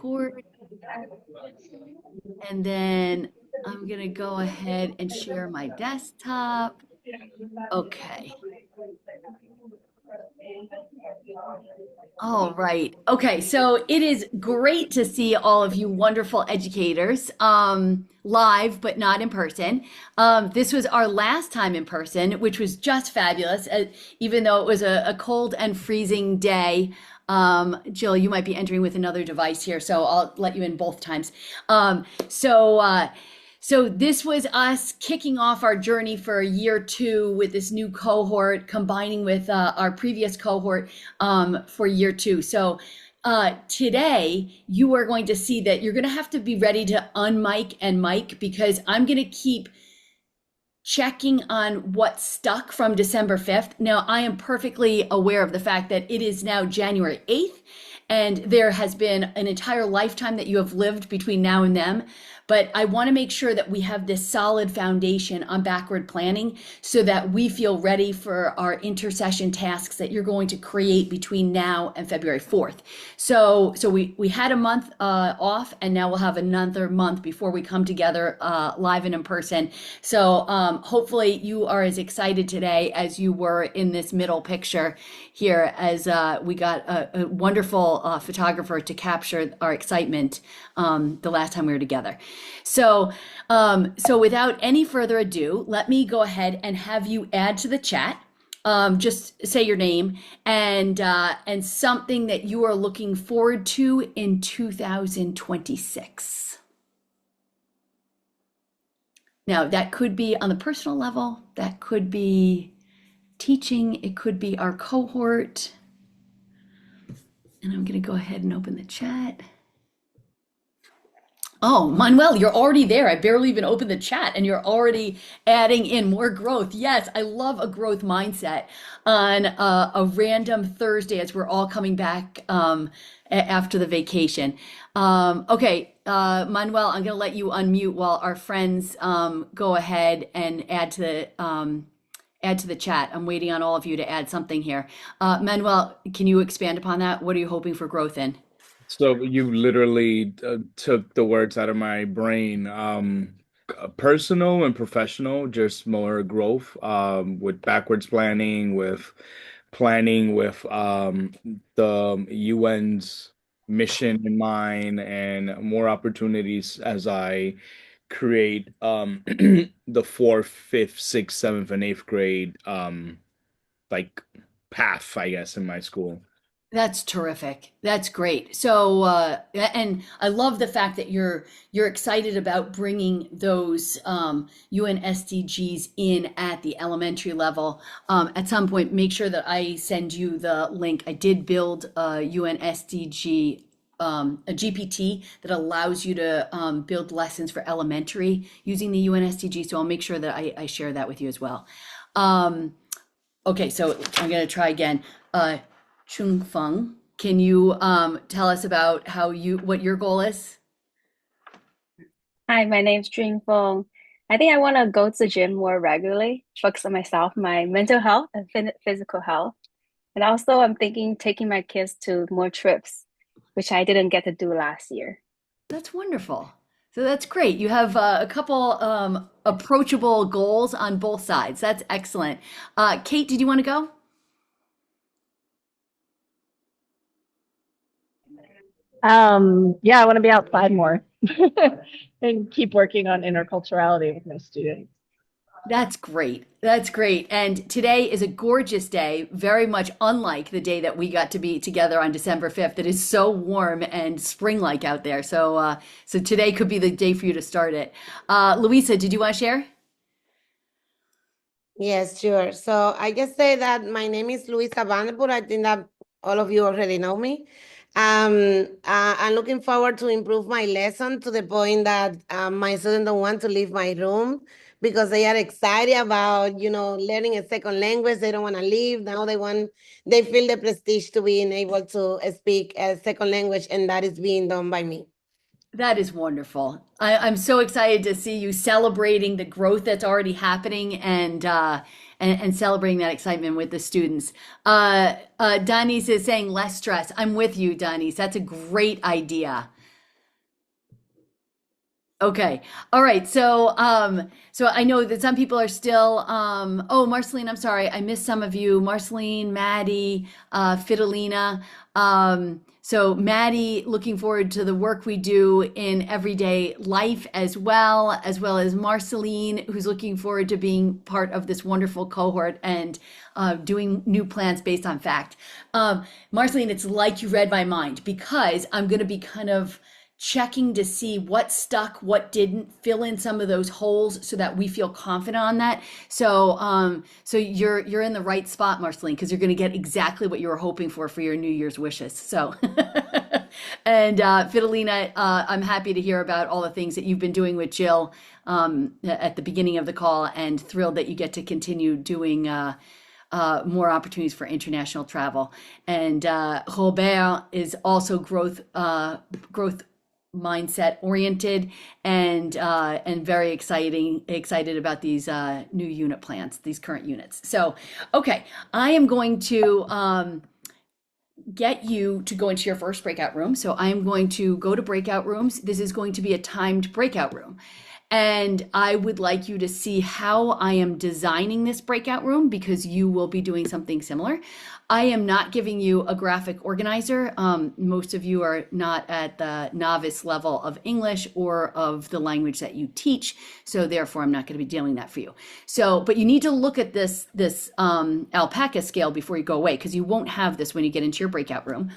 record, and then I'm gonna go ahead and share my desktop. Okay. All right. Okay. So it is great to see all of you wonderful educators live, but not in person. This was our last time in person, which was just fabulous, even though it was a cold and freezing day. Jill, you might be entering with another device here, so I'll let you in both times. So this was us kicking off our journey for year two with this new cohort, combining with our previous cohort for year two. So today you are going to see that you're going to have to be ready to unmic and mic because I'm going to keep checking on what stuck from December 5th. Now, I am perfectly aware of the fact that it is now January 8th, and there has been an entire lifetime that you have lived between now and then. But I want to make sure that we have this solid foundation on backward planning so that we feel ready for our intersession tasks that you're going to create between now and February 4th. So we had a month off, and now we'll have another month before we come together live and in person. So hopefully you are as excited today as you were in this middle picture here, as we got a wonderful photographer to capture our excitement the last time we were together. So without any further ado, let me go ahead and have you add to the chat. Just say your name and something that you are looking forward to in 2026. Now, that could be on the personal level, that could be teaching, it could be our cohort. And I'm going to go ahead and open the chat. Oh, Manuel, you're already there. I barely even opened the chat and you're already adding in more growth. Yes, I love a growth mindset on a random Thursday as we're all coming back after the vacation. Okay, Manuel, I'm going to let you unmute while our friends go ahead and add to the chat. I'm waiting on all of you to add something here. Manuel, can you expand upon that? What are you hoping for growth in? So you literally took the words out of my brain. Personal and professional, just more growth, with backwards planning, with planning with the UN's mission in mind, and more opportunities as I create the fourth, fifth, sixth, seventh, and eighth grade like path, I guess, in my school. That's terrific. That's great. So, and I love the fact that you're excited about bringing those UN SDGs in at the elementary level. At some point, make sure that I send you the link. I did build a UN SDG, a GPT that allows you to build lessons for elementary using the UN SDG. So I'll make sure that I share that with you as well. Um, okay, so I'm going to try again. Chung Feng, can you tell us about what your goal is? Hi, my name's Jing Fong. I think I want to go to the gym more regularly, focus on myself, my mental health and physical health. And also, I'm thinking taking my kids to more trips, which I didn't get to do last year. That's wonderful. So that's great. You have a couple approachable goals on both sides. That's excellent. Kate, did you want to go? Yeah, I want to be outside more and keep working on interculturality with my students. That's great. That's great. And today is a gorgeous day, very much unlike the day that we got to be together on December 5th. It is so warm and spring-like out there. So today could be the day for you to start it. Louisa, did you want to share? Yes, sure. So I just say that my name is Luisa Vanderpool. I think that all of you already know me. I'm looking forward to improve my lesson to the point that my students don't want to leave my room because they are excited about, learning a second language. They don't want to leave. Now they feel the prestige to being able to speak a second language, and that is being done by me. That is wonderful. I'm so excited to see you celebrating the growth that's already happening and celebrating that excitement with the students. Denise is saying less stress. I'm with you, Denise. That's a great idea. Okay. All right. So I know that some people are still, oh, Marceline, I'm sorry. I missed some of you. Marceline, Maddie, Fidelina. So Maddie, looking forward to the work we do in everyday life as well as Marceline, who's looking forward to being part of this wonderful cohort and doing new plans based on fact. Marceline, it's like you read my mind because I'm going to be kind of checking to see what stuck, what didn't, fill in some of those holes so that we feel confident on that. So you're in the right spot, Marceline, because you're going to get exactly what you were hoping for your New Year's wishes. So, and Fidelina, I'm happy to hear about all the things that you've been doing with Jill at the beginning of the call, and thrilled that you get to continue doing. More opportunities for international travel, and Robert is also growth mindset oriented and very excited about these new unit plans, these current units. So, okay, I am going to get you to go into your first breakout room. So I am going to go to breakout rooms. This is going to be a timed breakout room. And I would like you to see how I am designing this breakout room because you will be doing something similar. I am not giving you a graphic organizer. Most of you are not at the novice level of English or of the language that you teach. So therefore, I'm not going to be doing that for you. So, but you need to look at this alpaca scale before you go away because you won't have this when you get into your breakout room.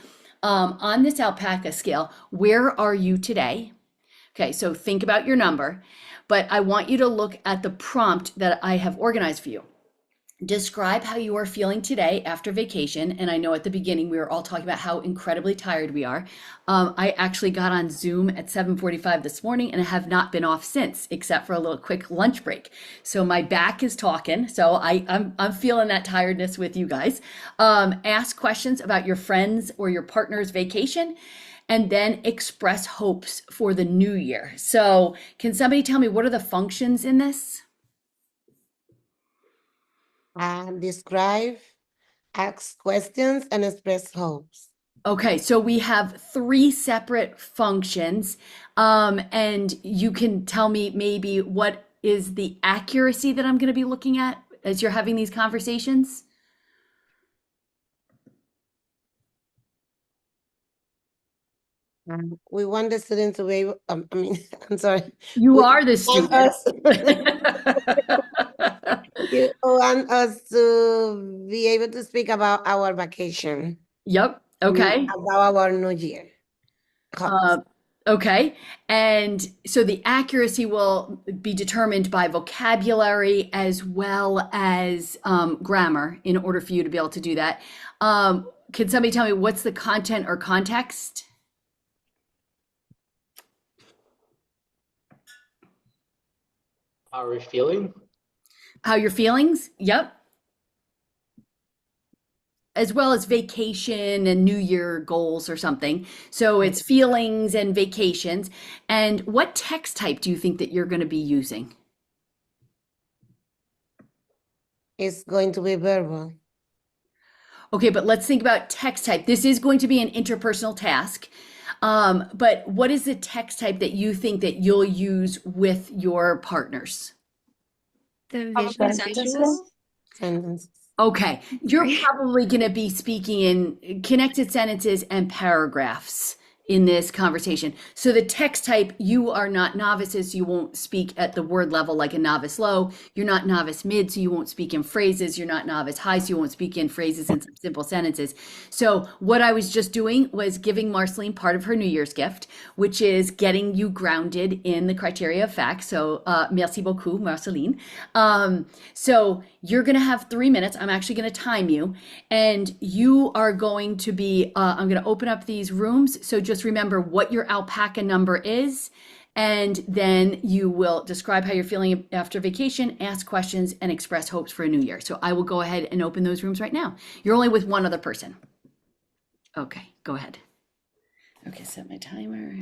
On this alpaca scale, where are you today? Okay, so think about your number, but I want you to look at the prompt that I have organized for you. Describe how you are feeling today after vacation. And I know at the beginning we were all talking about how incredibly tired we are. I actually got on Zoom at 7:45 this morning and I have not been off since, except for a little quick lunch break. So my back is talking. So I'm feeling that tiredness with you guys. Ask questions about your friends or your partner's vacation, and then express hopes for the new year. So can somebody tell me what are the functions in this? Describe, ask questions, and express hopes. Okay, so we have three separate functions, and you can tell me maybe what is the accuracy that I'm going to be looking at as you're having these conversations? We want the students to be able, I'm sorry. You We are the want student. you want us to be able to speak about our vacation. Yep. Okay. About our New Year. Uh, okay. And so the accuracy will be determined by vocabulary as well as grammar in order for you to be able to do that. Can somebody tell me what's the content or context? How are we feeling? How your feelings? Yep. As well as vacation and New Year goals or something. So it's feelings and vacations. And what text type do you think that you're going to be using? It's going to be verbal. Okay, but let's think about text type. This is going to be an interpersonal task. But what is the text type that you think that you'll use with your partners? The Probably visual. Sentences. Okay, you're probably going to be speaking in connected sentences and paragraphs in this conversation. So the text type, you are not novices, so you won't speak at the word level like a novice low. You're not novice mid, so you won't speak in phrases. You're not novice high, so you won't speak in phrases and simple sentences. So what I was just doing was giving Marceline part of her New Year's gift, which is getting you grounded in the criteria of fact. So merci beaucoup, Marceline. So you're going to have 3 minutes. I'm actually going to time you, and you are going to be, I'm going to open up these rooms. So just remember what your alpaca number is, and then you will describe how you're feeling after vacation, ask questions, and express hopes for a new year. So I will go ahead and open those rooms right now. You're only with one other person. Okay, go ahead. Okay, set my timer.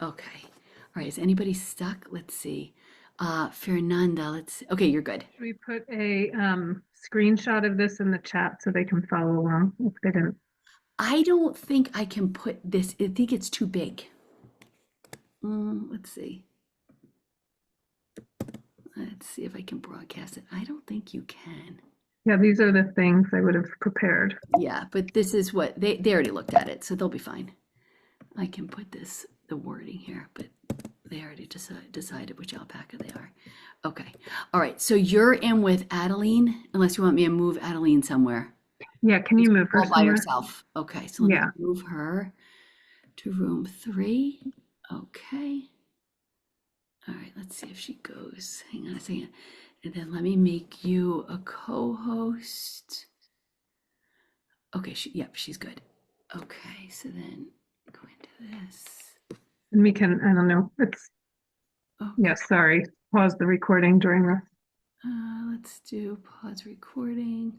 Okay. All right, is anybody stuck? Let's see. Fernanda, let's see. Okay, you're good. Should we put a screenshot of this in the chat so they can follow along if they didn't? I don't think I can put this, I think it's too big. Let's see. Let's see if I can broadcast it. I don't think you can. Yeah, these are the things I would have prepared. Yeah, but this is what they already looked at it, so they'll be fine. I can put this, the wording here, but they already decided which alpaca they are. Okay. All right. So you're in with Adeline, unless you want me to move Adeline somewhere. Yeah, can you move her All by somewhere? yourself. Okay. So let me Yeah. move her to room 3. Okay. All right. Let's see if she goes. Hang on a second. And then let me make you a co-host. Okay. Yep, she's good. Okay. So then go into this. And we can, I don't know, it's, Okay. yeah, sorry, pause the recording during this. Let's do pause recording.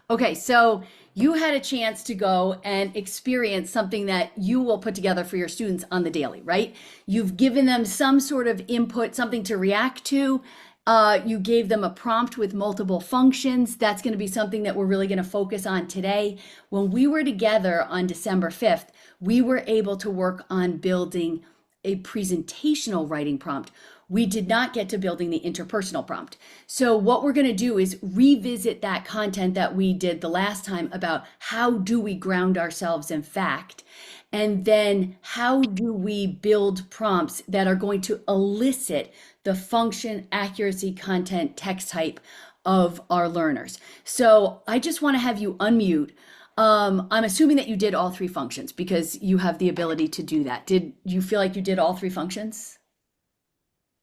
Okay, so you had a chance to go and experience something that you will put together for your students on the daily, right? You've given them some sort of input, something to react to. You gave them a prompt with multiple functions. That's going to be something that we're really going to focus on today. When we were together on December 5th, we were able to work on building a presentational writing prompt. We did not get to building the interpersonal prompt. So what we're going to do is revisit that content that we did the last time about how do we ground ourselves in fact, and then how do we build prompts that are going to elicit the function, accuracy, content, text type of our learners. So I just want to have you unmute. I'm assuming that you did all 3 functions because you have the ability to do that. Did you feel like you did all 3 functions?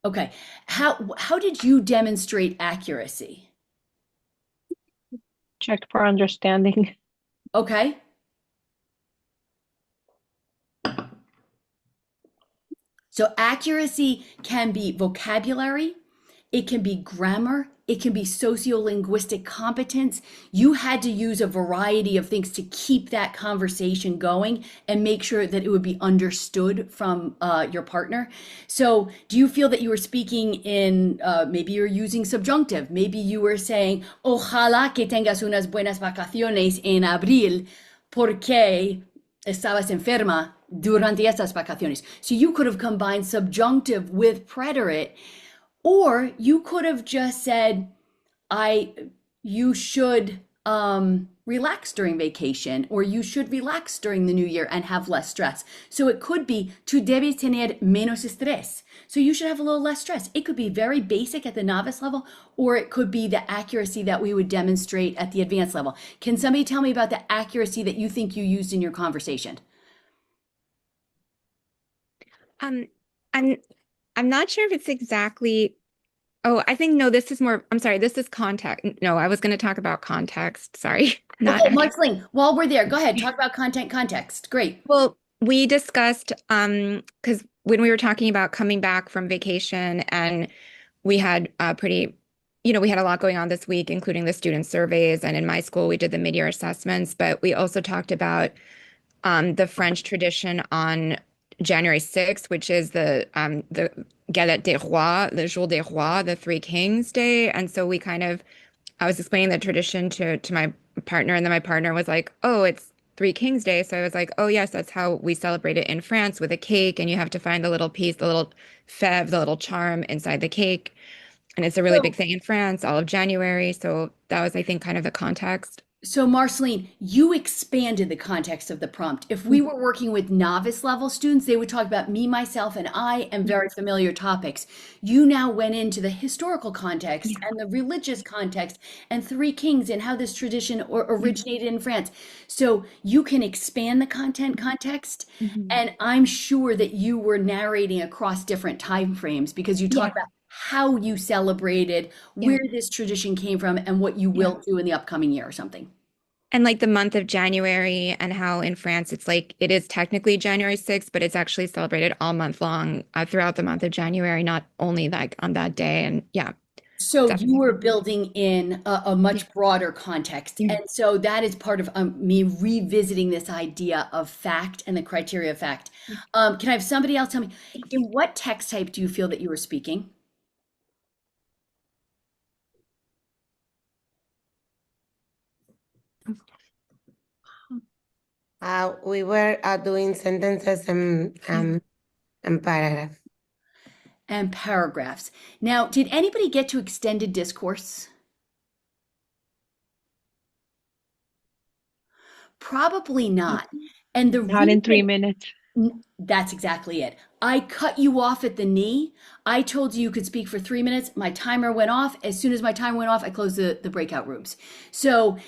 Okay. How did you demonstrate accuracy? Check for understanding. Okay. So accuracy can be vocabulary, it can be grammar, it can be sociolinguistic competence. You had to use a variety of things to keep that conversation going and make sure that it would be understood from your partner. So do you feel that you were speaking in, maybe you're using subjunctive, maybe you were saying, ojalá que tengas unas buenas vacaciones en abril, porque estabas enferma durante estas vacaciones. So you could have combined subjunctive with preterite, or you could have just said, you should relax during vacation, or you should relax during the new year and have less stress. So it could be, tú debes tener menos estrés. So you should have a little less stress. It could be very basic at the novice level, or it could be the accuracy that we would demonstrate at the advanced level. Can somebody tell me about the accuracy that you think you used in your conversation? I'm I'm not sure if it's exactly. Oh, I think no, this is more, I'm sorry, this is context. No, I was going to talk about context. Sorry. Not Okay, Marceline, while we're there, go ahead, talk about content context. Great. Well, we discussed because when we were talking about coming back from vacation and we had we had a lot going on this week, including the student surveys, and in my school we did the mid-year assessments, but we also talked about the French tradition on January 6th, which is the Galette des Rois, le Jour des Rois, the Three Kings Day. And so I was explaining the tradition to my partner, and then my partner was like, oh, it's Three Kings Day. So I was like, oh, yes, that's how we celebrate it in France with a cake. And you have to find the little piece, the little fève, the little charm inside the cake. And it's a really big thing in France, all of January. So that was, I think, kind of the context. So Marceline, you expanded the context of the prompt. If we were working with novice level students, they would talk about me, myself, and I, and very familiar topics. You now went into the historical context and the religious context and Three Kings and how this tradition originated in France. So you can expand the content context. And I'm sure that you were narrating across different time frames because you talk about how you celebrated, where this tradition came from, and what you will do in the upcoming year or something. And like the month of January, and how in France it's like it is technically January 6th, but it's actually celebrated all month long throughout the month of January, not only like on that day. And yeah. So you were definitely. building in a much broader context. Yeah. And so that is part of me revisiting this idea of fact and the criteria of fact. Can I have somebody else tell me, in what text type do you feel that you were speaking? We were doing sentences and paragraph. And paragraphs. Now, did anybody get to extended discourse? Probably not. And the Not in reason 3 minutes. that's exactly it. I cut you off at the knee. I told you you could speak for 3 minutes. My timer went off. As soon as my timer went off, I closed the breakout rooms. So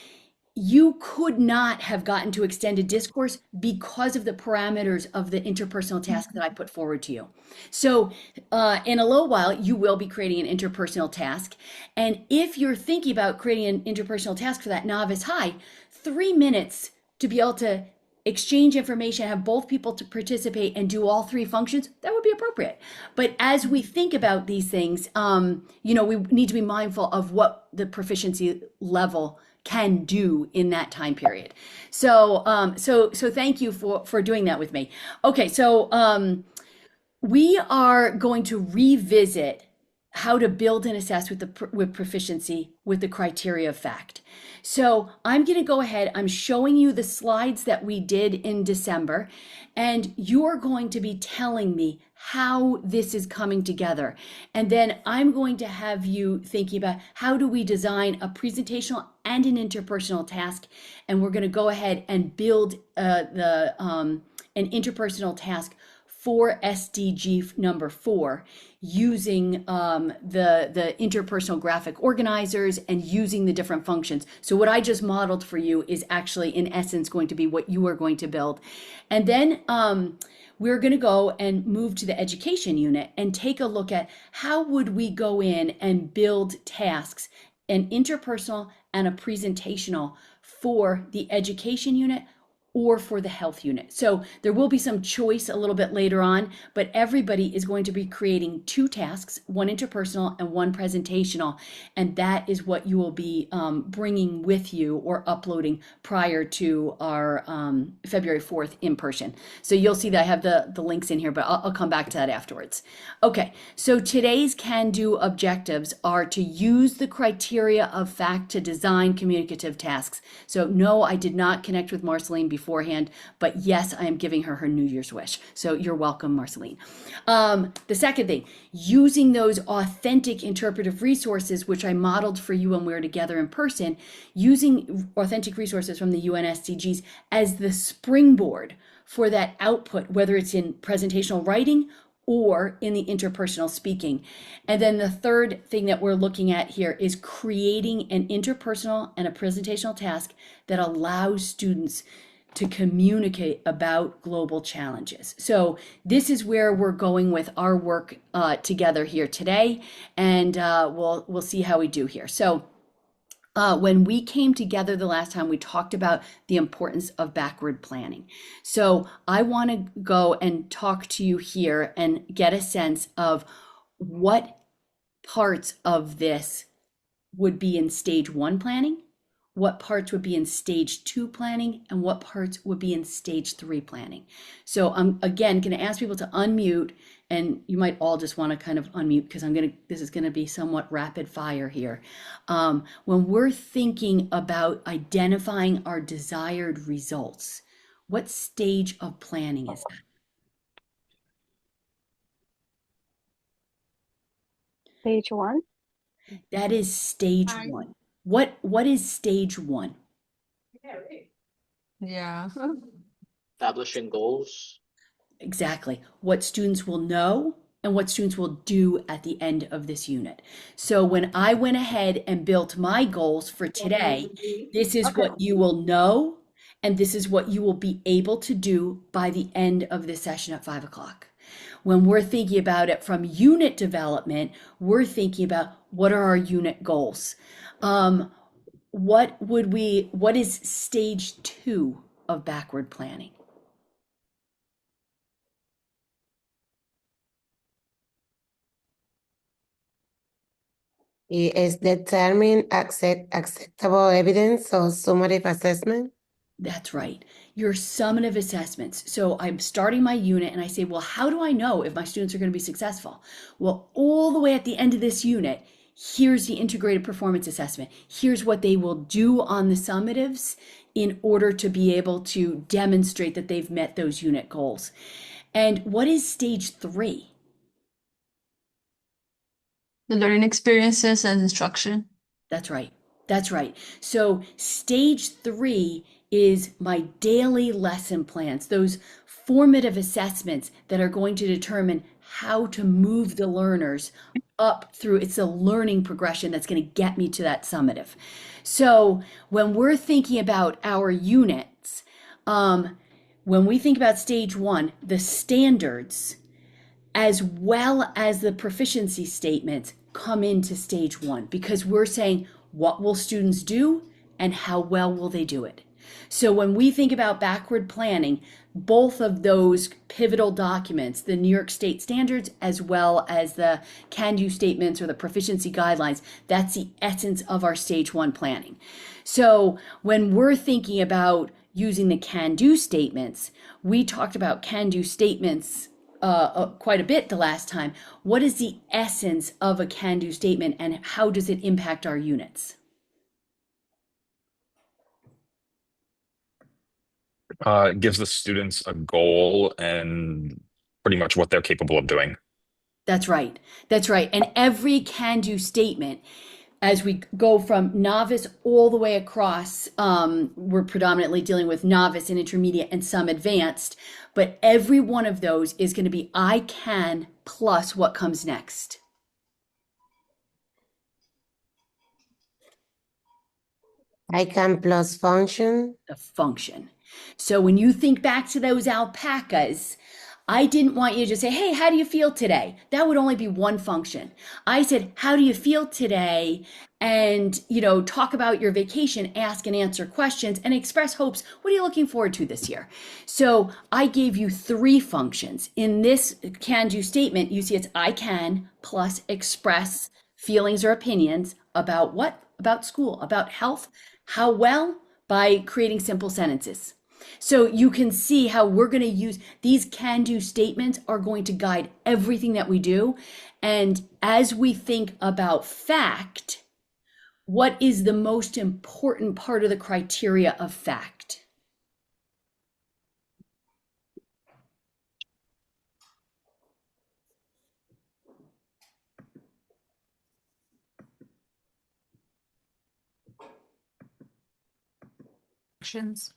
you could not have gotten to extended discourse because of the parameters of the interpersonal task that I put forward to you. So, in a little while, you will be creating an interpersonal task. And if you're thinking about creating an interpersonal task for that novice high, 3 minutes to be able to exchange information, have both people to participate and do all three functions, that would be appropriate. But as we think about these things, we need to be mindful of what the proficiency level can do in that time period. So thank you for doing that with me. Okay, so we are going to revisit how to build and assess with proficiency with the criteria of fact. So I'm going to go ahead. I'm showing you the slides that we did in December, and you're going to be telling me how this is coming together. And then I'm going to have you thinking about how do we design a presentational and an interpersonal task. And we're going to go ahead and build an interpersonal task for SDG number 4 using the interpersonal graphic organizers and using the different functions. So what I just modeled for you is actually in essence going to be what you are going to build. And then we're going to go and move to the education unit and take a look at how would we go in and build tasks, an interpersonal and a presentational for the education unit or for the health unit. So there will be some choice a little bit later on, but everybody is going to be creating 2 tasks, one interpersonal and one presentational, and that is what you will be bringing with you or uploading prior to our February 4th in person. So you'll see that I have the links in here, but I'll come back to that afterwards. Okay, so today's can-do objectives are to use the criteria of fact to design communicative tasks. So no, I did not connect with Marceline beforehand, but yes, I am giving her New Year's wish. So you're welcome, Marceline. The second thing, using those authentic interpretive resources, which I modeled for you when we were together in person, using authentic resources from the UN SDGs as the springboard for that output, whether it's in presentational writing or in the interpersonal speaking. And then the third thing that we're looking at here is creating an interpersonal and a presentational task that allows students to communicate about global challenges. So this is where we're going with our work together here today, and we'll see how we do here. So when we came together the last time, we talked about the importance of backward planning. So I want to go and talk to you here and get a sense of what parts of this would be in stage 1 planning, what parts would be in stage 2 planning, and what parts would be in stage 3 planning. So I'm again going to ask people to unmute, and you might all just want to kind of unmute because this is going to be somewhat rapid fire here. When we're thinking about identifying our desired results, what stage of planning is that? Stage 1. That is stage 1. What is stage 1? Yeah. Establishing goals. Exactly. What students will know and what students will do at the end of this unit. So when I went ahead and built my goals for today, this is what you will know, and this is what you will be able to do by the end of this session at 5 o'clock. When we're thinking about it from unit development, we're thinking about what are our unit goals? What is stage 2 of backward planning? Is determine acceptable evidence or summative assessment? That's right. Your summative assessments. So I'm starting my unit and I say, well, how do I know if my students are going to be successful? Well, all the way at the end of this unit, here's the integrated performance assessment. Here's what they will do on the summatives in order to be able to demonstrate that they've met those unit goals. And what is stage 3? The learning experiences and instruction. That's right. That's right. So stage 3 is my daily lesson plans, those formative assessments that are going to determine how to move the learners up through. It's a learning progression that's going to get me to that summative. So when we're thinking about our units, when we think about stage 1, the standards as well as the proficiency statements come into stage 1 because we're saying, what will students do and how well will they do it? So when we think about backward planning, both of those pivotal documents, the New York State standards as well as the can-do statements or the proficiency guidelines, that's the essence of our stage 1 planning. So when we're thinking about using the can-do statements, we talked about can-do statements quite a bit the last time. What is the essence of a can-do statement and how does it impact our units? It gives the students a goal and pretty much what they're capable of doing. That's right. That's right. And every can-do statement, as we go from novice all the way across, we're predominantly dealing with novice and intermediate and some advanced, but every one of those is going to be I can plus what comes next. I can plus function. The function. So when you think back to those alpacas, I didn't want you to just say, hey, how do you feel today? That would only be one function. I said, how do you feel today? And, talk about your vacation, ask and answer questions, and express hopes. What are you looking forward to this year? So I gave you 3 functions. In this can-do statement, you see it's I can plus express feelings or opinions about what? About school, about health. How well? By creating simple sentences. So you can see how we're going to use these can-do statements are going to guide everything that we do. And as we think about fact, what is the most important part of the criteria of fact? Functions.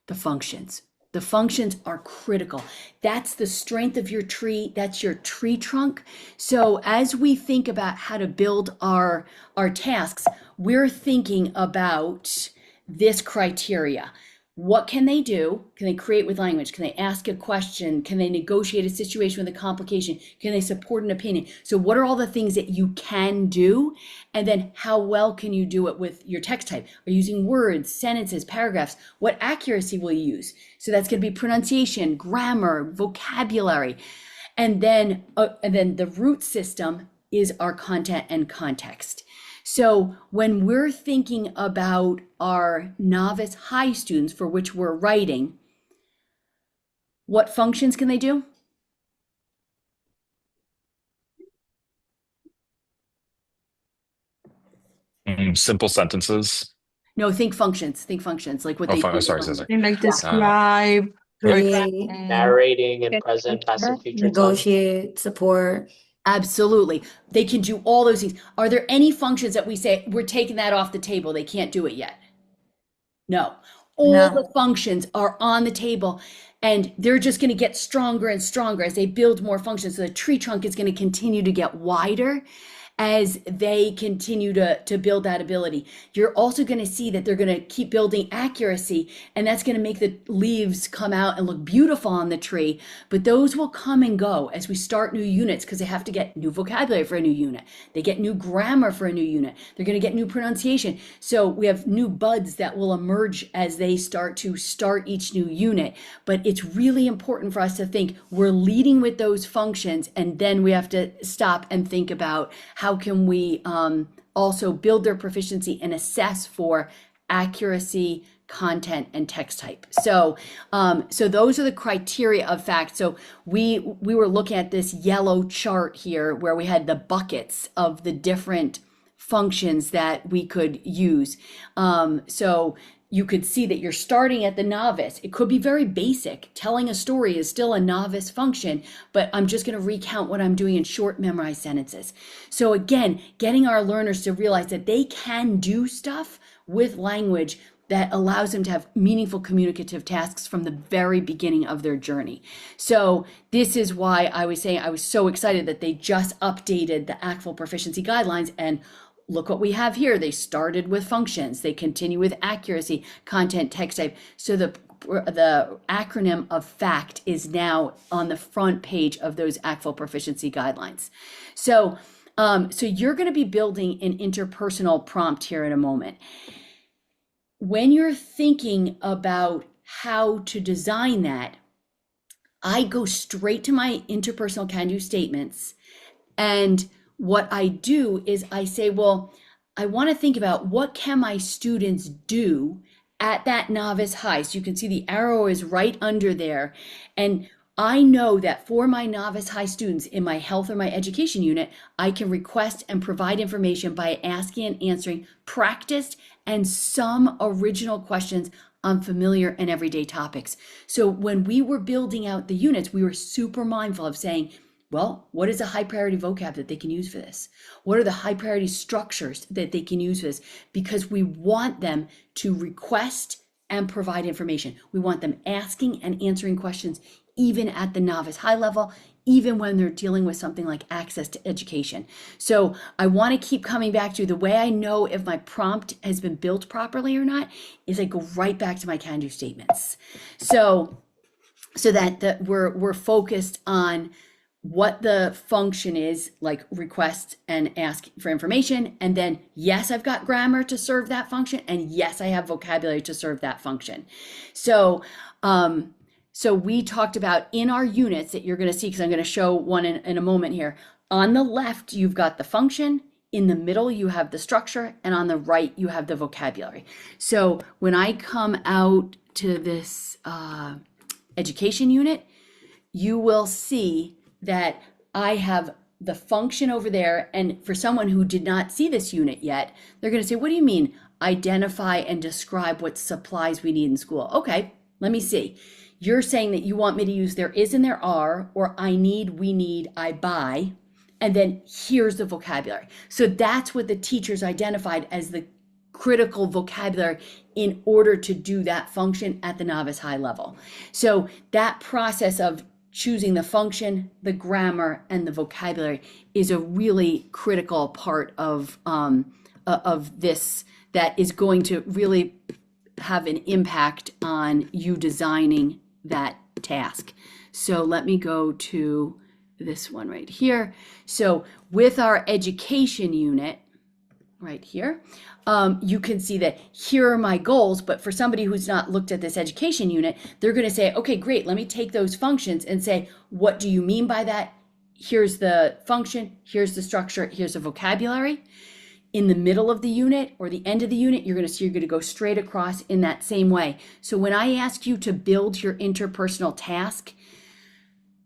The functions. The functions are critical. That's the strength of your tree. That's your tree trunk. So as we think about how to build our tasks, we're thinking about this criteria. What can they do? Can they create with language? Can they ask a question? Can they negotiate a situation with a complication? Can they support an opinion? So what are all the things that you can do? And then how well can you do it with your text type? Are you using words, sentences, paragraphs? What accuracy will you use? So that's going to be pronunciation, grammar, vocabulary. And then the root system is our content and context. So when we're thinking about our novice high students for which we're writing, what functions can they do? Simple sentences. No, think functions, like what they do. Sorry. And like describe, Create. Narrating in present, past, and future time. Negotiate, support. Absolutely. They can do all those things. Are there any functions that we say we're taking that off the table? They can't do it yet. No. All the functions are on the table and they're just going to get stronger and stronger as they build more functions. So the tree trunk is going to continue to get wider as they continue to build that ability. You're also going to see that they're going to keep building accuracy, and that's going to make the leaves come out and look beautiful on the tree. But those will come and go as we start new units because they have to get new vocabulary for a new unit. They get new grammar for a new unit. They're going to get new pronunciation. So we have new buds that will emerge as they start each new unit. But it's really important for us to think we're leading with those functions, and then we have to stop and think about how can we also build their proficiency and assess for accuracy, content, and text type. So, so those are the criteria of FACT. So we were looking at this yellow chart here where we had the buckets of the different functions that we could use. So you could see that you're starting at the novice. It could be very basic. Telling a story is still a novice function, but I'm just going to recount what I'm doing in short memorized sentences. So again, getting our learners to realize that they can do stuff with language that allows them to have meaningful communicative tasks from the very beginning of their journey. So this is why I was saying I was so excited that they just updated the ACTFL proficiency guidelines, and look what we have here. They started with functions. They continue with accuracy, content, text type. So the acronym of FACT is now on the front page of those ACTFL proficiency guidelines. So, so you're going to be building an interpersonal prompt here in a moment. When you're thinking about how to design that, I go straight to my interpersonal can-do statements, and what I do is I say, well, I want to think about what can my students do at that novice high. So you can see the arrow is right under there. And I know that for my novice high students in my health or my education unit, I can request and provide information by asking and answering practiced and some original questions on familiar and everyday topics. So when we were building out the units, we were super mindful of saying, well, what is a high priority vocab that they can use for this? What are the high priority structures that they can use for this? Because we want them to request and provide information. We want them asking and answering questions, even at the novice high level, even when they're dealing with something like access to education. So I want to keep coming back to the way I know if my prompt has been built properly or not is I go right back to my can-do statements. So that we're focused on what the function is, like request and ask for information. And then, yes, I've got grammar to serve that function. And yes, I have vocabulary to serve that function. So, so we talked about in our units that you're going to see, because I'm going to show one in a moment here. On the left, you've got the function. In the middle, you have the structure. And on the right, you have the vocabulary. So when I come out to this education unit, you will see that I have the function over there. And for someone who did not see this unit yet, they're going to say, what do you mean? Identify and describe what supplies we need in school. Okay, let me see. You're saying that you want me to use there is and there are, or I need, we need, I buy, and then here's the vocabulary. So that's what the teachers identified as the critical vocabulary in order to do that function at the novice high level. So that process of choosing the function, the grammar, and the vocabulary is a really critical part of this that is going to really have an impact on you designing that task. So let me go to this one right here. So with our education unit right here, you can see that here are my goals, but for somebody who's not looked at this education unit, they're going to say, okay, great, let me take those functions and say, what do you mean by that? Here's the function, here's the structure, here's the vocabulary. In the middle of the unit or the end of the unit, you're going to see you're going to go straight across in that same way. So when I ask you to build your interpersonal task,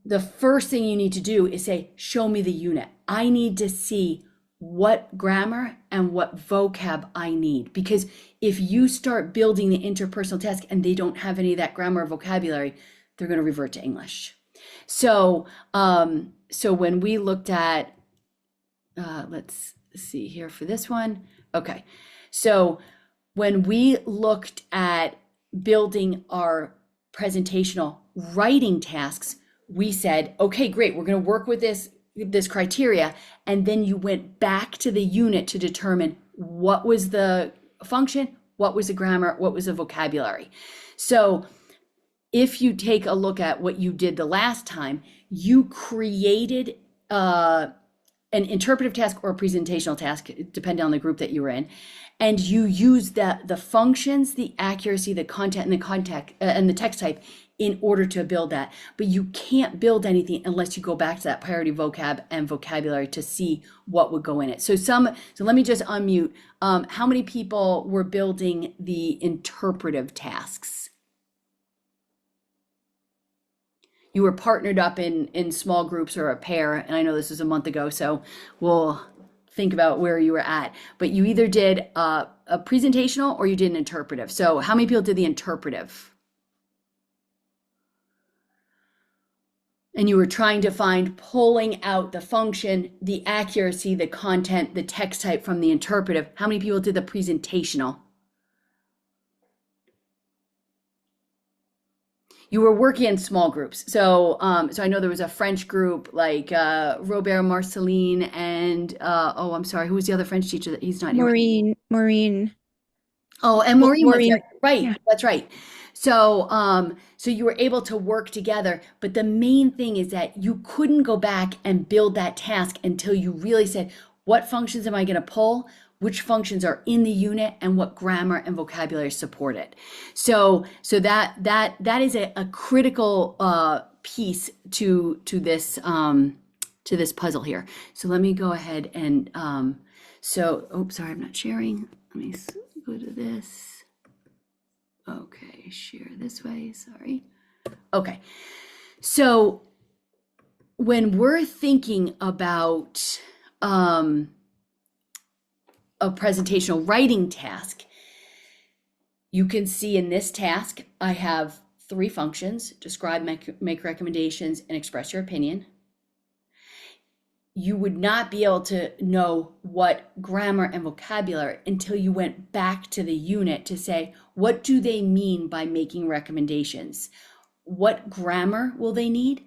the first thing you need to do is say, show me the unit. I need to see what grammar and what vocab I need. Because if you start building the interpersonal task and they don't have any of that grammar or vocabulary, they're going to revert to English. So, so when we looked at, let's see here for this one. Okay. So when we looked at building our presentational writing tasks, we said, okay, great, we're going to work with this criteria. And then you went back to the unit to determine what was the function, what was the grammar, what was the vocabulary. So if you take a look at what you did the last time, you created an interpretive task or a presentational task, depending on the group that you were in, and you use the functions, the accuracy, the content, and the context and the text type in order to build that. But you can't build anything unless you go back to that priority vocab and vocabulary to see what would go in it. So let me just unmute. How many people were building the interpretive tasks? You were partnered up in small groups or a pair, and I know this was a month ago, so we'll think about where you were at. But you either did a presentational or you did an interpretive. So how many people did the interpretive? And you were trying to find, pulling out the function, the accuracy, the content, the text type from the interpretive. How many people did the presentational? You were working in small groups. So I know there was a French group like Robert Marceline and I'm sorry, who was the other French teacher that he's not here? Maureen. Oh, and Maureen was there. Right. Yeah. That's right. So so you were able to work together, but the main thing is that you couldn't go back and build that task until you really said, what functions am I going to pull? Which functions are in the unit and what grammar and vocabulary support it. So that is a critical piece to this puzzle here. So let me go ahead and sorry, I'm not sharing. Let me go to this. Okay, share this way, sorry. Okay, so when we're thinking about a presentational writing task, you can see in this task, I have 3 functions: describe, make recommendations, and express your opinion. You would not be able to know what grammar and vocabulary until you went back to the unit to say, what do they mean by making recommendations? What grammar will they need?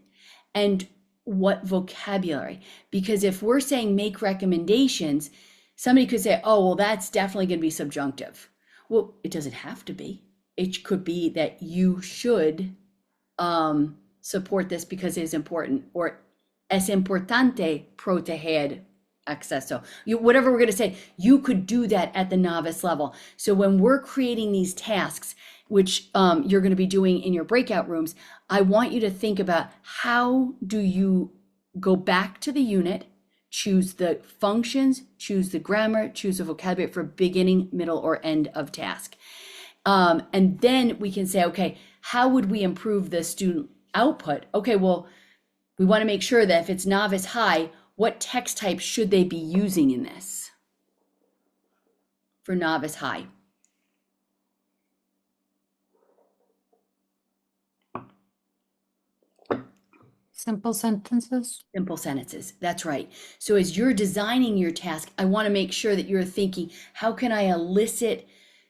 And what vocabulary? Because if we're saying make recommendations, somebody could say, oh, well, that's definitely going to be subjunctive. Well, it doesn't have to be. It could be that you should support this because it is important, or es importante proteger acceso. Whatever we're going to say, you could do that at the novice level. So when we're creating these tasks, which you're going to be doing in your breakout rooms, I want you to think about, how do you go back to the unit, choose the functions, choose the grammar, choose the vocabulary for beginning, middle, or end of task. And then we can say, okay, how would we improve the student output? Okay, well, we want to make sure that if it's novice high, what text type should they be using in this for novice high? Simple sentences. Simple sentences, that's right. So as you're designing your task, I want to make sure that you're thinking, how can I elicit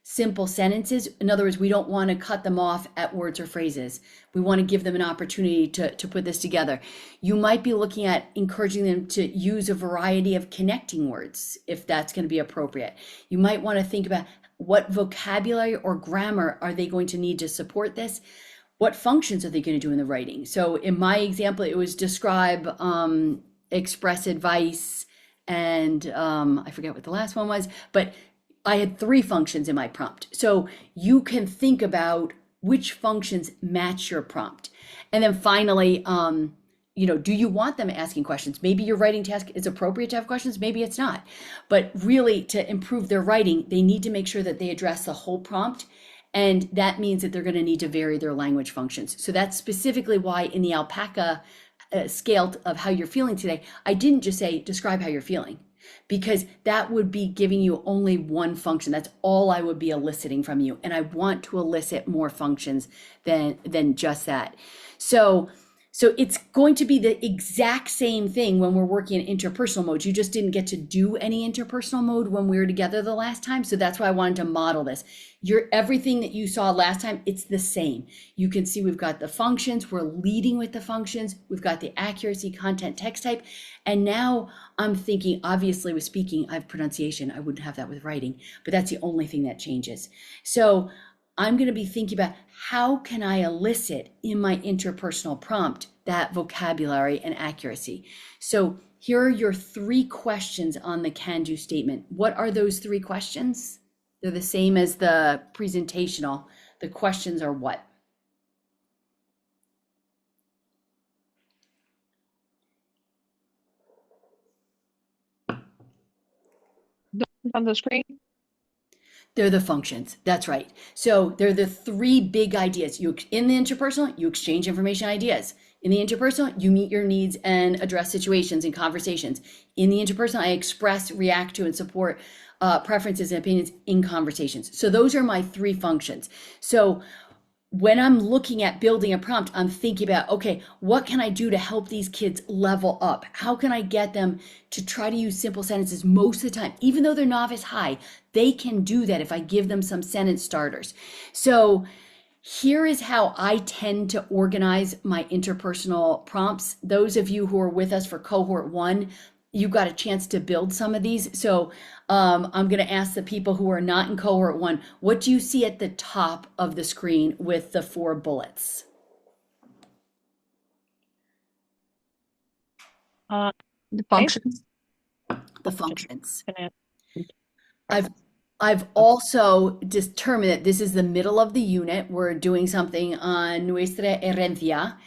simple sentences? In other words, we don't want to cut them off at words or phrases. We want to give them an opportunity to put this together. You might be looking at encouraging them to use a variety of connecting words, if that's going to be appropriate. You might want to think about, what vocabulary or grammar are they going to need to support this? What functions are they going to do in the writing? So in my example, it was describe, express advice, and I forget what the last one was, but I had 3 functions in my prompt. So you can think about which functions match your prompt. And then finally, do you want them asking questions? Maybe your writing task is appropriate to have questions, maybe it's not. But really, to improve their writing, they need to make sure that they address the whole prompt. And that means that they're going to need to vary their language functions. So that's specifically why in the alpaca scale of how you're feeling today, I didn't just say, describe how you're feeling, because that would be giving you only one function. That's all I would be eliciting from you. And I want to elicit more functions than just that. So it's going to be the exact same thing when we're working in interpersonal mode. You just didn't get to do any interpersonal mode when we were together the last time. So that's why I wanted to model this. Everything that you saw last time, it's the same. You can see we've got the functions, we're leading with the functions, we've got the accuracy, content, text type. And now I'm thinking, obviously with speaking, I have pronunciation. I wouldn't have that with writing, but that's the only thing that changes. So I'm going to be thinking about, how can I elicit in my interpersonal prompt that vocabulary and accuracy? So here are your 3 questions on the can-do statement. What are those 3 questions? They're the same as the presentational. The questions are what? On the screen. They're the functions. That's right. So they're the 3 big ideas. In the interpersonal, you exchange information ideas. In the interpersonal, you meet your needs and address situations and conversations. In the interpersonal, I express, react to, and support preferences and opinions in conversations. So those are my 3 functions. So when I'm looking at building a prompt, I'm thinking about, okay, what can I do to help these kids level up? How can I get them to try to use simple sentences most of the time? Even though they're novice high, they can do that if I give them some sentence starters. So here is how I tend to organize my interpersonal prompts. Those of you who are with us for cohort 1, you got a chance to build some of these. So I'm going to ask the people who are not in cohort 1, what do you see at the top of the screen with the 4 bullets? The functions. The functions. I've I've also determined that this is the middle of the unit. We're doing something on nuestra herencia.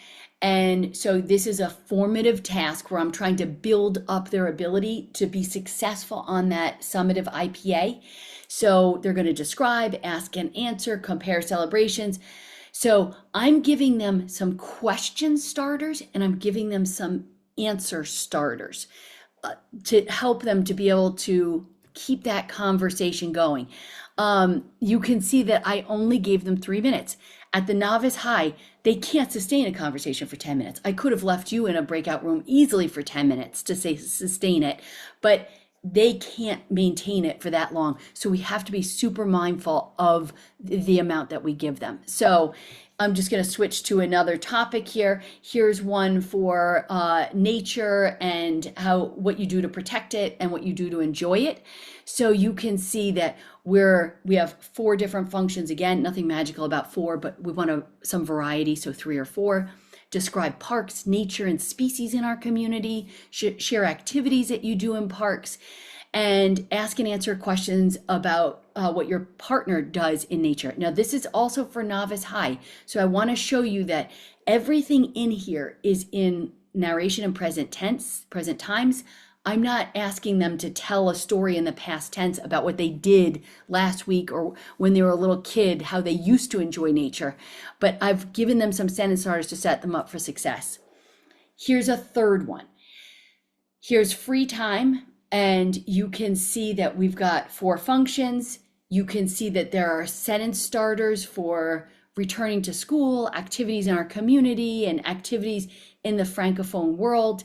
And so this is a formative task where I'm trying to build up their ability to be successful on that summative IPA. So they're going to describe, ask and answer, compare celebrations. So I'm giving them some question starters and I'm giving them some answer starters to help them to be able to keep that conversation going. You can see that I only gave them 3 minutes. At the novice high, they can't sustain a conversation for 10 minutes. I could have left you in a breakout room easily for 10 minutes to sustain it, but they can't maintain it for that long. So we have to be super mindful of the amount that we give them. So I'm just going to switch to another topic here. Here's one for nature and what you do to protect it and what you do to enjoy it. So you can see that we have 4 different functions. Again, nothing magical about 4, but we want some variety, so 3 or 4. Describe parks, nature, and species in our community. Share activities that you do in parks, and ask and answer questions about what your partner does in nature. Now, this is also for novice high. So I want to show you that everything in here is in narration and present tense, present times. I'm not asking them to tell a story in the past tense about what they did last week or when they were a little kid, how they used to enjoy nature, but I've given them some sentence starters to set them up for success. Here's a third one. Here's free time, and you can see that we've got 4 functions. You can see that there are sentence starters for returning to school, activities in our community, and activities in the Francophone world.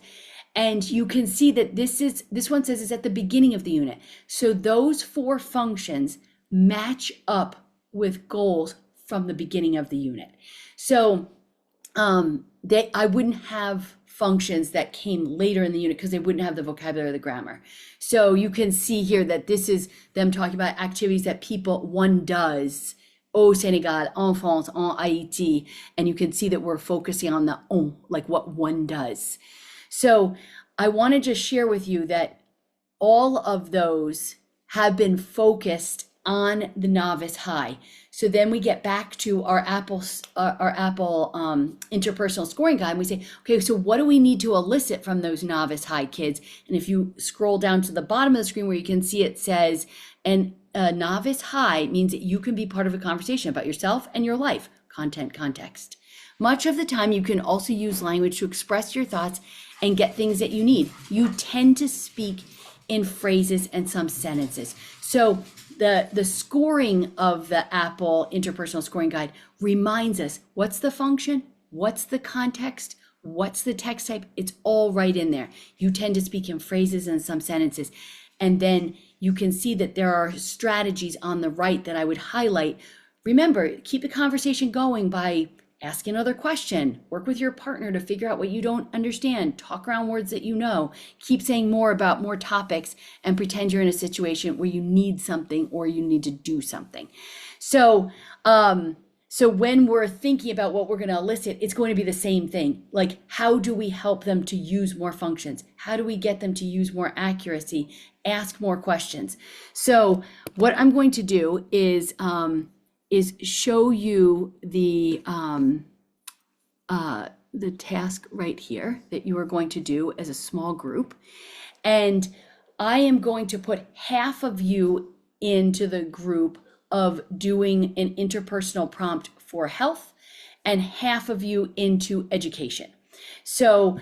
And you can see that this one says it's at the beginning of the unit. So those 4 functions match up with goals from the beginning of the unit. So I wouldn't have functions that came later in the unit because they wouldn't have the vocabulary or the grammar. So you can see here that this is them talking about activities that one does au Sénégal, en France, en Haïti. And you can see that we're focusing on the like what one does. So I want to just share with you that all of those have been focused on the novice high. So then we get back to our Apple interpersonal scoring guide and we say, okay, so what do we need to elicit from those novice high kids? And if you scroll down to the bottom of the screen where you can see it says, and novice high means that you can be part of a conversation about yourself and your life, content, context. Much of the time, you can also use language to express your thoughts and get things that you need. You tend to speak in phrases and some sentences. So the scoring of the Apple Interpersonal Scoring Guide reminds us what's the function, what's the context, what's the text type. It's all right in there. You tend to speak in phrases and some sentences. And then you can see that there are strategies on the right that I would highlight. Remember, keep the conversation going by ask another question, work with your partner to figure out what you don't understand, talk around words that you know, keep saying more about more topics, and pretend you're in a situation where you need something or you need to do something. So So when we're thinking about what we're going to elicit, it's going to be the same thing. Like, how do we help them to use more functions? How do we get them to use more accuracy, ask more questions? So what I'm going to do is show you the task right here that you are going to do as a small group. And I am going to put half of you into the group of doing an interpersonal prompt for health and half of you into education. So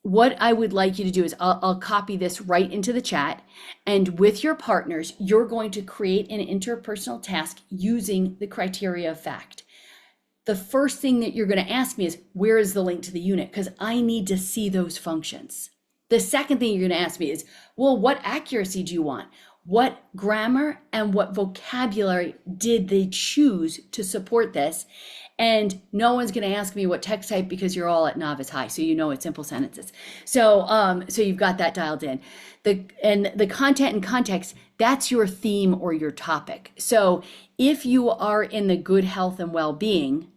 what I would like you to do is I'll copy this right into the chat, and with your partners, you're going to create an interpersonal task using the criteria of F.A.C.T. The first thing that you're going to ask me is, where is the link to the unit? Because I need to see those functions. The second thing you're going to ask me is, well, what accuracy do you want? What grammar and what vocabulary did they choose to support this? And no one's going to ask me what text type, because you're all at novice high, so you know it's simple sentences. So so you've got that dialed in. The content and context, that's your theme or your topic. So if you are in the good health and well-being,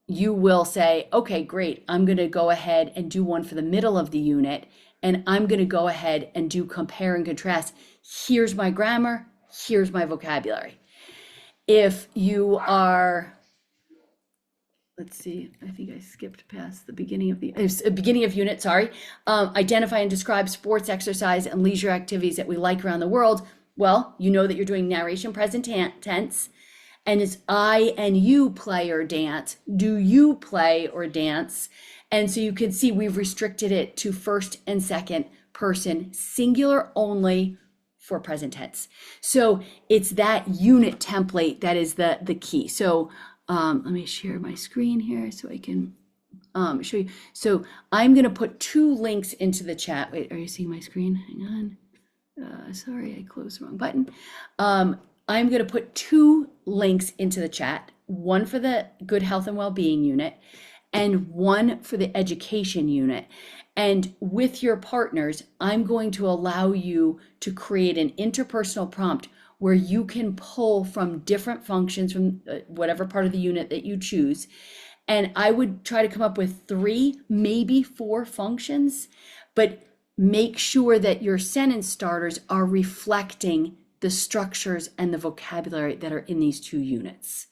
you will say, okay, great, I'm going to go ahead and do one for the middle of the unit, and I'm going to go ahead and do compare and contrast. Here's my grammar, here's my vocabulary. If you are, let's see, I think I skipped past the beginning of unit, sorry. Identify and describe sports, exercise, and leisure activities that we like around the world. Well, you know that you're doing narration present tense, and it's I and you play or dance. Do you play or dance? And so you can see we've restricted it to first and second person, singular only for present tense. So it's that unit template that is the key. So let me share my screen here so I can show you. So I'm going to put 2 links into the chat. Wait, are you seeing my screen? Hang on. Sorry, I closed the wrong button. I'm going to put 2 links into the chat, one for the good health and well-being unit and one for the education unit. And with your partners, I'm going to allow you to create an interpersonal prompt where you can pull from different functions from whatever part of the unit that you choose. And I would try to come up with 3, maybe 4 functions, but make sure that your sentence starters are reflecting the structures and the vocabulary that are in these 2 units.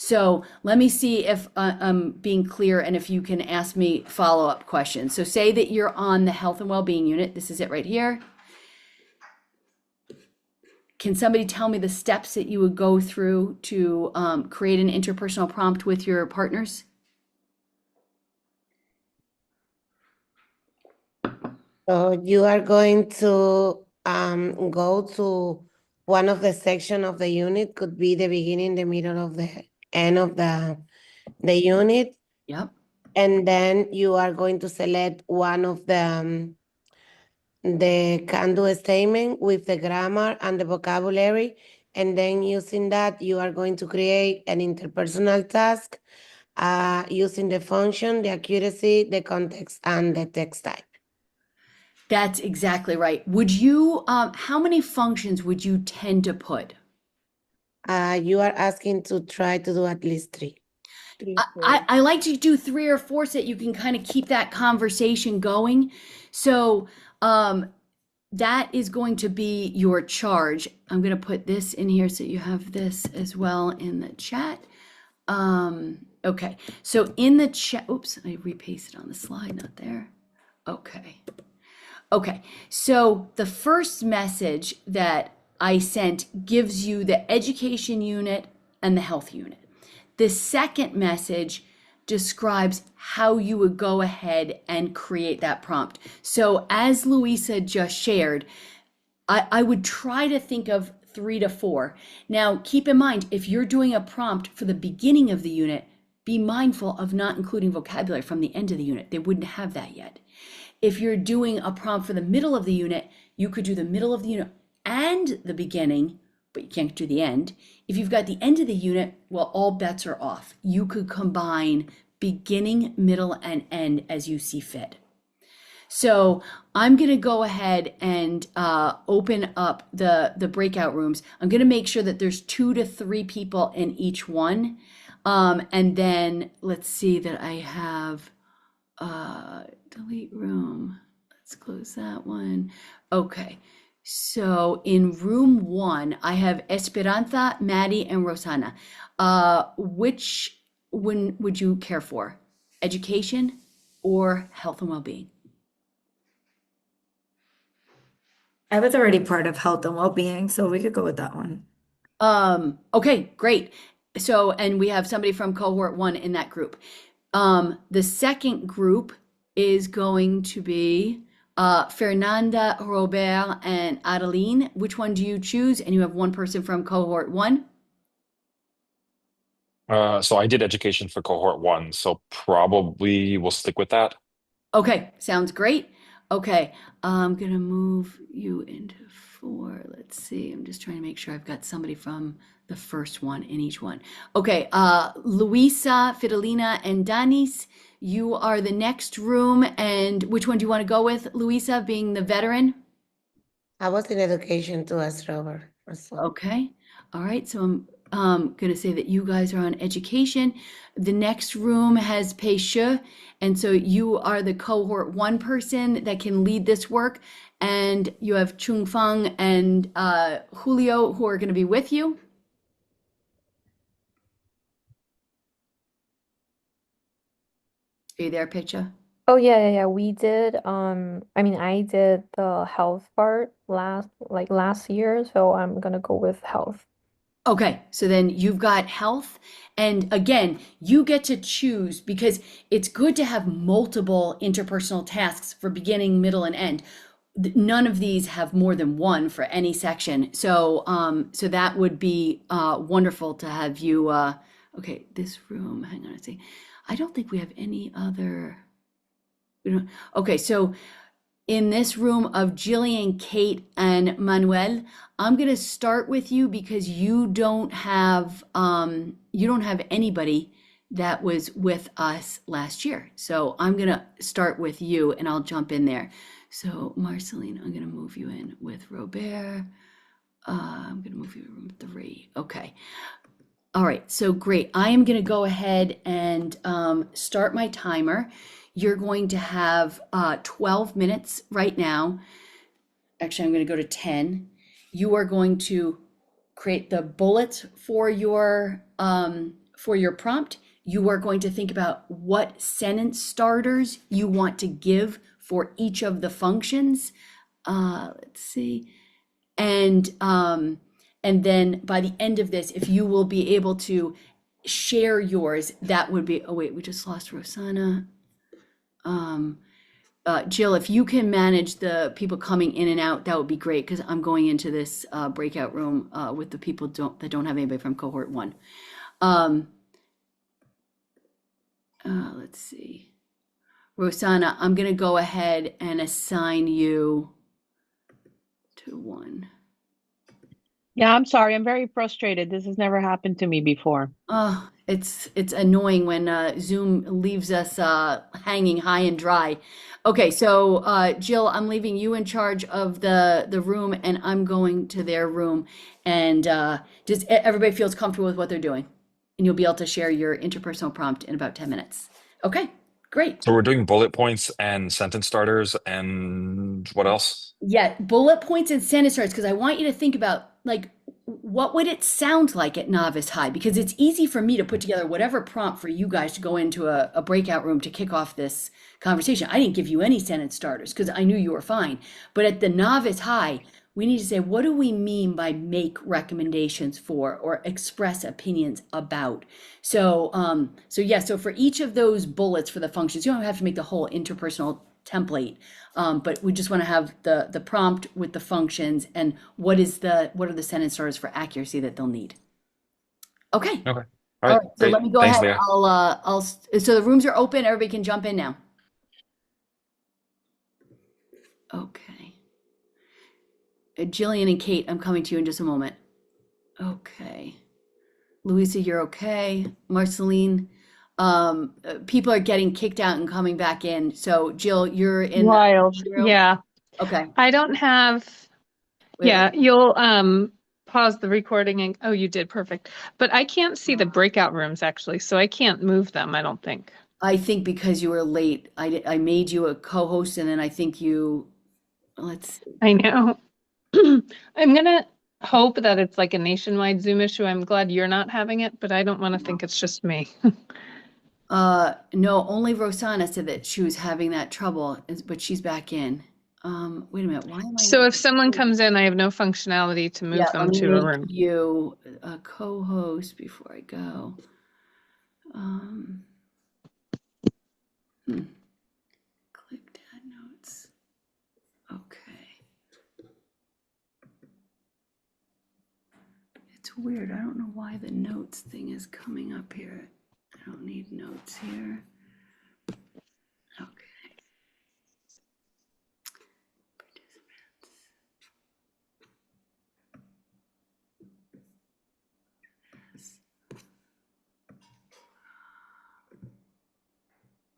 So let me see if I'm being clear and if you can ask me follow-up questions. So say that you're on the health and well-being unit. This is it right here. Can somebody tell me the steps that you would go through to create an interpersonal prompt with your partners? So you are going to go to one of the section of the unit, could be the beginning, the middle of the end of the unit. Yep. And then you are going to select one of the can-do statement with the grammar and the vocabulary. And then using that, you are going to create an interpersonal task using the function, the accuracy, the context, and the text type. That's exactly right. Would you, how many functions would you tend to put? You are asking to try to do at least 3. I like to do 3 or 4 so that you can kind of keep that conversation going. So that is going to be your charge. I'm going to put this in here so you have this as well in the chat. Okay, so in the chat, oops, I repasted on the slide, not there. Okay, so the first message that I sent gives you the education unit and the health unit. The second message describes how you would go ahead and create that prompt. So as Louisa just shared, I would try to think of 3 to 4. Now, keep in mind, if you're doing a prompt for the beginning of the unit, be mindful of not including vocabulary from the end of the unit. They wouldn't have that yet. If you're doing a prompt for the middle of the unit, you could do the middle of the unit and the beginning, but you can't do the end. If you've got the end of the unit, well, all bets are off. You could combine beginning, middle, and end as you see fit. So I'm going to go ahead and open up the breakout rooms. I'm going to make sure that there's 2 to 3 people in each one. And then let's see that I have delete room. Let's close that one. Okay. So in room 1, I have Esperanza, Maddie, and Rosana. Which one would you care for? Education or health and well-being? I was already part of health and well-being, so we could go with that one. Okay, great. So, and we have somebody from cohort 1 in that group. The second group is going to be Fernanda, Robert, and Adeline. Which one do you choose? And you have one person from cohort 1. So I did education for cohort 1, so probably we'll stick with that. Okay, sounds great. Okay, I'm gonna move you into 4. Let's see. I'm just trying to make sure I've got somebody from the first one in each one. Okay, Luisa, Fidelina, and Danis, you are the next room. And which one do you want to go with? Luisa being the veteran? I was in education too, as Robert. Okay. All right. So I'm going to say that you guys are on education. The next room has Pei-Shi, and so you are the cohort 1 person that can lead this work. And you have Chung Feng and Julio who are going to be with you. Are you there, Pei-Shi? Oh yeah. We did I mean I did the health part last year, so I'm gonna go with health. Okay, so then you've got health. And again, you get to choose because it's good to have multiple interpersonal tasks for beginning, middle, and end. None of these have more than one for any section. So so that would be wonderful to have you okay, this room, hang on a second. I don't think we have any other. Okay, so in this room of Jillian, Kate, and Manuel, I'm going to start with you because you don't have anybody that was with us last year. So I'm going to start with you and I'll jump in there. So Marceline, I'm going to move you in with Robert. I'm going to move you to room 3. Okay. All right, so great. I am going to go ahead and start my timer. You're going to have 12 minutes right now. Actually, I'm going to go to 10. You are going to create the bullets for your prompt. You are going to think about what sentence starters you want to give for each of the functions. Let's see. And then by the end of this, if you will be able to share yours, that would be, oh wait, we just lost Rosanna. Jill, if you can manage the people coming in and out, that would be great because I'm going into this breakout room with the people that don't have anybody from cohort 1. Let's see. Rosanna, I'm going to go ahead and assign you to 1. Yeah, I'm sorry. I'm very frustrated. This has never happened to me before. Oh, it's annoying when Zoom leaves us hanging high and dry. Okay, so Jill, I'm leaving you in charge of the room, and I'm going to their room, and just everybody feels comfortable with what they're doing, and you'll be able to share your interpersonal prompt in about 10 minutes. Okay, great. So we're doing bullet points and sentence starters and what else? Yeah, bullet points and sentence starters, because I want you to think about like what would it sound like at novice high? Because it's easy for me to put together whatever prompt for you guys to go into a breakout room to kick off this conversation. I didn't give you any sentence starters because I knew you were fine. But at the novice high, we need to say, what do we mean by make recommendations for or express opinions about? So, so for each of those bullets for the functions, you don't have to make the whole interpersonal template, but we just want to have the prompt with the functions and what are the sentence starters for accuracy that they'll need. Okay. Okay. All All right. right. So Great. let me go Thanks, ahead. Leah. So the rooms are open. Everybody can jump in now. Okay. Jillian and Kate, I'm coming to you in just a moment. Okay. Louisa, you're okay. Marceline, people are getting kicked out and coming back in. So Jill, you're in the Wild. room? Yeah. Okay. I don't have, Wait, yeah, you'll pause the recording and, oh, you did, perfect. But I can't see the breakout rooms actually, so I can't move them, I don't think. I think because you were late, I made you a co-host and then I think let's see. I know. I'm gonna hope that it's like a nationwide Zoom issue. I'm glad you're not having it, but I don't want to think it's just me. No, only Rosanna said that she was having that trouble, but she's back in. Wait a minute, why am I So not? if someone comes in, I have no functionality to move Yeah, them let me to a make room. you a co-host before I go. Click add notes. Okay. It's weird. I don't know why the notes thing is coming up here. I don't need notes here. Okay. Participants. Yes.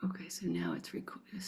Okay, so now it's recorded.